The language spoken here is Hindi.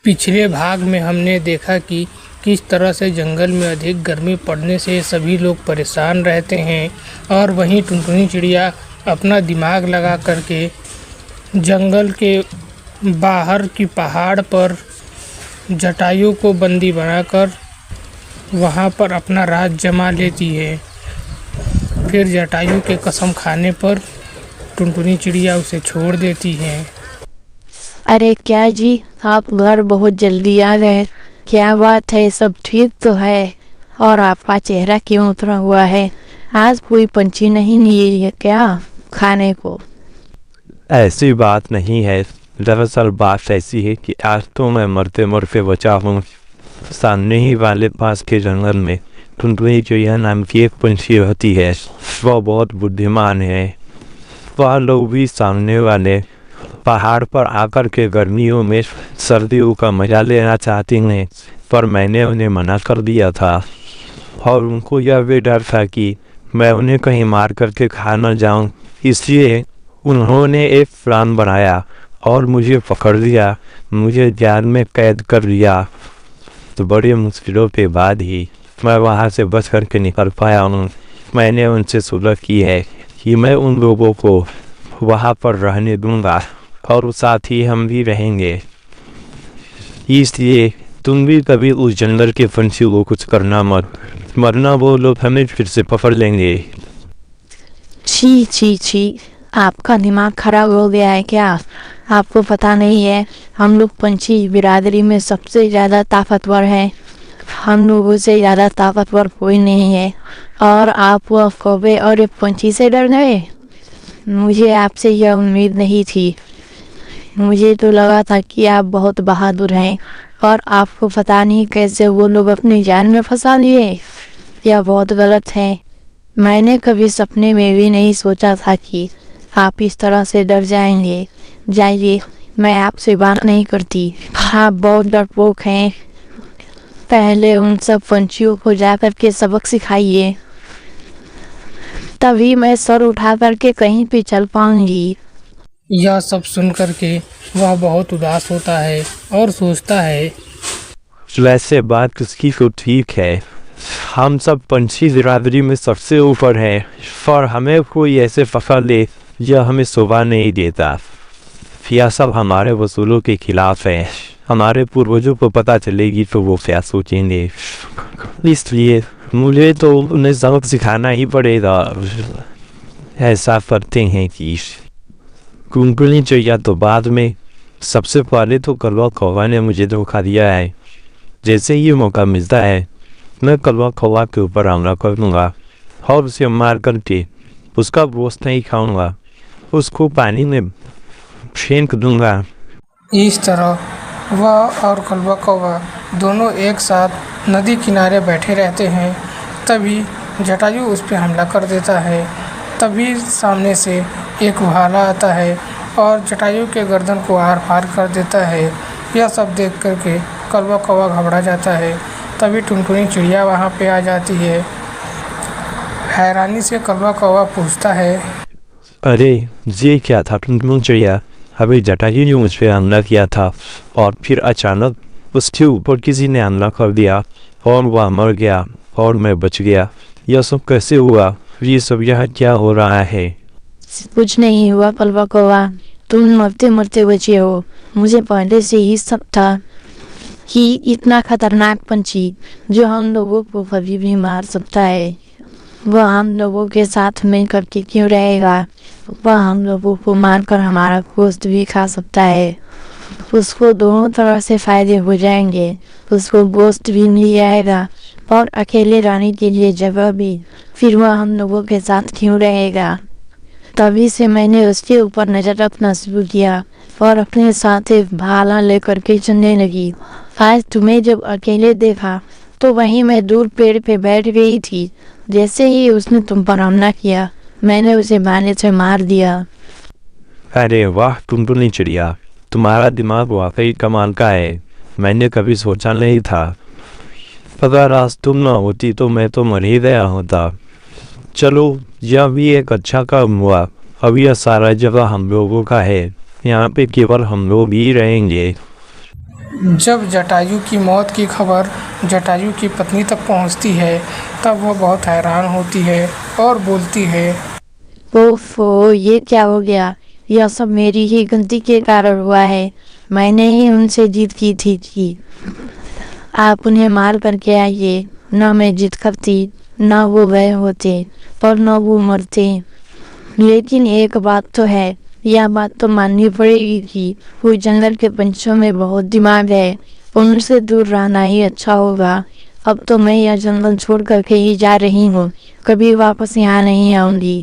पिछले भाग में हमने देखा कि किस तरह से जंगल में अधिक गर्मी पड़ने से सभी लोग परेशान रहते हैं और वहीं टुनटुनी चिड़िया अपना दिमाग लगा करके जंगल के बाहर की पहाड़ पर जटायु को बंदी बनाकर वहाँ पर अपना राज जमा लेती है। फिर जटायु के कसम खाने पर टुनटुनी चिड़िया उसे छोड़ देती है। अरे क्या जी, आप घर बहुत जल्दी आ गए। क्या बात है, सब ठीक तो है? और आपका चेहरा क्यों उतरा हुआ है? आज कोई पंछी नहीं मिली है क्या खाने को? ऐसी बात नहीं है। दरअसल बात ऐसी है कि आज तो मैं मरते मरते बचा हूँ। सामने ही वाले पास के जंगल में टुनटुनी चिड़िया नाम की एक पंछी रहती है। वह बहुत बुद्धिमान है। वह लोग भी सामने वाले पहाड़ पर आकर के गर्मियों में सर्दियों का मजा लेना चाहते हैं, पर मैंने उन्हें मना कर दिया था। और उनको यह भी डर था कि मैं उन्हें कहीं मार करके खा न जाऊं, इसलिए उन्होंने एक प्लान बनाया और मुझे पकड़ लिया, मुझे जाल में कैद कर लिया। तो बड़ी मुश्किलों के बाद ही मैं वहाँ से बच करके निकल पाया हूँ। मैंने उनसे सुलह की है कि मैं उन लोगों को वहाँ पर रहने दूंगा और साथ ही हम भी रहेंगे। इसलिए तुम भी कभी उस जंगल के पंछी को कुछ करना मत, वरना वो लोग हमें फिर से पकड़ लेंगे। छी छी छी, आपका दिमाग खराब हो गया है क्या? आपको पता नहीं है, हम लोग पंछी बिरादरी में सबसे ज़्यादा ताकतवर हैं। हम लोगों से ज़्यादा ताकतवर कोई नहीं है। और आप वो कौवे और एक पंछी से डर गए? मुझे आपसे यह उम्मीद नहीं थी। मुझे तो लगा था कि आप बहुत बहादुर हैं और आपको पता नहीं कैसे वो लोग अपनी जान में फंसा लिए। यह बहुत गलत है। मैंने कभी सपने में भी नहीं सोचा था कि आप इस तरह से डर जाएंगे। जाइए, मैं आपसे बात नहीं करती। आप बहुत डरपोक हैं। पहले उन सब पंछियों को जाकर के सबक सिखाइए, तभी मैं सर उठा करके कहीं पे चल पाऊंगी। यह सब सुन करके वह बहुत उदास होता है और सोचता है, वैसे बात किसकी तो ठीक है, हम सब पंछी बिरादरी में सबसे ऊपर हैं, पर हमें कोई ऐसे पकड़ ले यह हमें शोभा नहीं देता। यह सब हमारे वसूलों के खिलाफ है। हमारे पूर्वजों को पता चलेगी तो वो क्या सोचेंगे, इसलिए मुझे तो उन्हें सबक सिखाना ही पड़ेगा। ऐसा करते हैं कि टुनटुनी चिड़िया तो बाद में, सबसे पहले तो कलवा कौवा ने मुझे धोखा दिया है। जैसे ही मौका मिलता है मैं कलवा कौवा के ऊपर हमला कर दूँगा और उसे मार करके उसका गोश्त नहीं खाऊंगा, उसको पानी में फेंक दूंगा। इस तरह वह और कलवा कौवा दोनों एक साथ नदी किनारे बैठे रहते हैं। तभी जटायु उस पर हमला कर देता है। तभी सामने से एक भाला आता है और जटायु के गर्दन को आर पार कर देता है। यह सब देख करके कलवा कौवा घबरा जाता है। तभी टुनटुनी चिड़िया वहाँ पे आ जाती है। हैरानी से कलवा कौवा पूछता है, अरे ये क्या था टुनटुनी चिड़िया? अभी जटायु ने मुझ पर हमला किया था और फिर अचानक उसके ऊपर किसी ने हमला कर दिया और वह मर गया और मैं बच गया। यह सब कैसे हुआ? ये सब यहाँ क्या हो रहा है? कुछ नहीं हुआ कलवा कौवा, तुम मरते मरते बचे हो। मुझे पहले से ही सब था कि इतना खतरनाक पंछी जो हम लोगों को कभी भी मार सकता है, वह हम लोगों के साथ मिल करके क्यों रहेगा? वह हम लोगों को मारकर हमारा गोश्त भी खा सकता है। उसको दोनों तरह से फ़ायदे हो जाएंगे। उसको गोश्त भी मिल जाएगा और अकेले रहने के लिए जगह भी। फिर वह हम लोगों के साथ क्यों रहेगा? तभी से मैंने उसके ऊपर नज़र रखना शुरू किया और अपने साथ एक भाला लेकर के चलने लगी। आज तुम्हें जब अकेले देखा तो वहीं मैं दूर पेड़ पे बैठ गई थी। जैसे ही उसने तुम पर हमला किया, मैंने उसे भाले से मार दिया। अरे वाह टुनटुनी चिड़िया, तुम्हारा दिमाग वाकई कमाल का है। मैंने कभी सोचा नहीं था। अगर आज तुम ना होती तो मैं तो मर ही गया होता। चलो, यह भी एक अच्छा काम हुआ। अब यह सारा जगह हम लोगों का है। यहाँ पे केवल हम लोग ही रहेंगे। जब जटायु की मौत की खबर जटायु की पत्नी तक पहुंचती है तब वह बहुत हैरान होती है और बोलती है, ओफो, ये क्या हो गया? यह सब मेरी ही गलती के कारण हुआ है। मैंने ही उनसे जीत की थी। आप उन्हें मार करके आइए। न मैं जीत करती, न वो गए होते, और न वो मरते। लेकिन एक बात तो है, यह बात तो माननी पड़ेगी कि वो जंगल के पंछियों में बहुत दिमाग है। उनसे दूर रहना ही अच्छा होगा। अब तो मैं यह जंगल छोड़ करके ही जा रही हूँ। कभी वापस यहाँ नहीं आऊंगी।